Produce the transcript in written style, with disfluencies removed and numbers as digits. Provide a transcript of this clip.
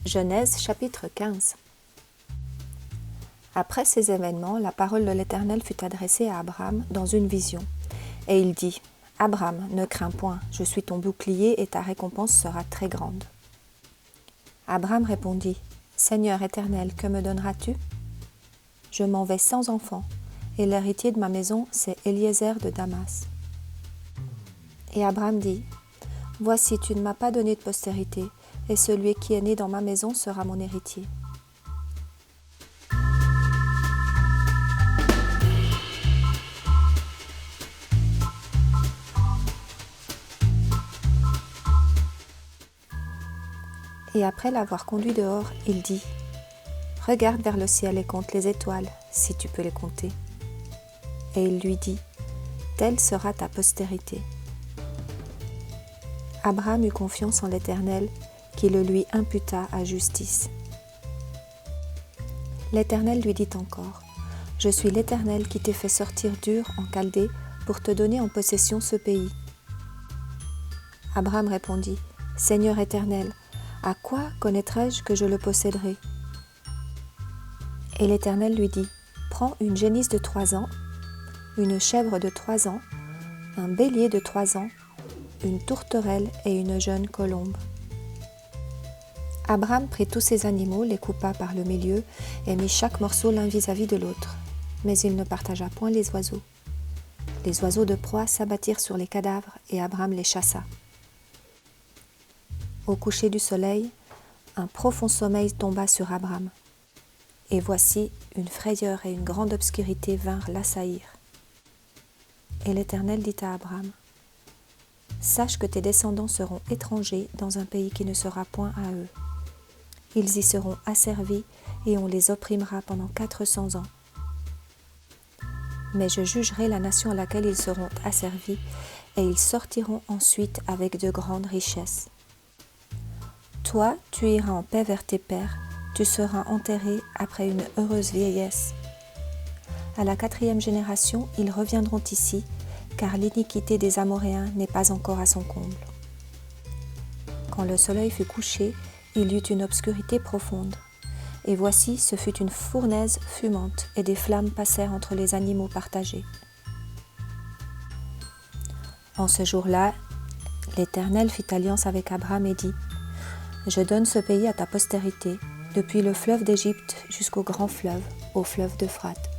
Genèse chapitre 15. Après ces événements, la parole de l'Éternel fut adressée à Abraham dans une vision. Et il dit, « Abraham, ne crains point, je suis ton bouclier et ta récompense sera très grande. » Abraham répondit, « Seigneur Éternel, que me donneras-tu ? Je m'en vais sans enfant, et l'héritier de ma maison, c'est Eliezer de Damas. » Et Abraham dit, « Voici, tu ne m'as pas donné de postérité, et celui qui est né dans ma maison sera mon héritier. » Et après l'avoir conduit dehors, il dit, « Regarde vers le ciel et compte les étoiles, si tu peux les compter. » Et il lui dit, « Telle sera ta postérité. » Abraham eut confiance en l'Éternel, qui le lui imputa à justice. L'Éternel lui dit encore, « Je suis l'Éternel qui t'ai fait sortir d'Ur en Chaldée pour te donner en possession ce pays. » Abraham répondit, « Seigneur Éternel, à quoi connaîtrai-je que je le posséderai ?» Et l'Éternel lui dit, « Prends une génisse de 3 ans, une chèvre de 3 ans, un bélier de 3 ans, une tourterelle et une jeune colombe. » Abraham prit tous ces animaux, les coupa par le milieu et mit chaque morceau l'un vis-à-vis de l'autre. Mais il ne partagea point les oiseaux. Les oiseaux de proie s'abattirent sur les cadavres et Abraham les chassa. Au coucher du soleil, un profond sommeil tomba sur Abraham. Et voici, une frayeur et une grande obscurité vinrent l'assaillir. Et l'Éternel dit à Abraham, « Sache que tes descendants seront étrangers dans un pays qui ne sera point à eux. Ils y seront asservis et on les opprimera pendant 400 ans. Mais je jugerai la nation à laquelle ils seront asservis et ils sortiront ensuite avec de grandes richesses. Toi, tu iras en paix vers tes pères, tu seras enterré après une heureuse vieillesse. À la 4e génération, ils reviendront ici, car l'iniquité des Amoréens n'est pas encore à son comble. » Quand le soleil fut couché, il y eut une obscurité profonde. Et voici, ce fut une fournaise fumante, et des flammes passèrent entre les animaux partagés. En ce jour-là, l'Éternel fit alliance avec Abraham et dit, « Je donne ce pays à ta postérité, depuis le fleuve d'Égypte jusqu'au grand fleuve, au fleuve d'Euphrate.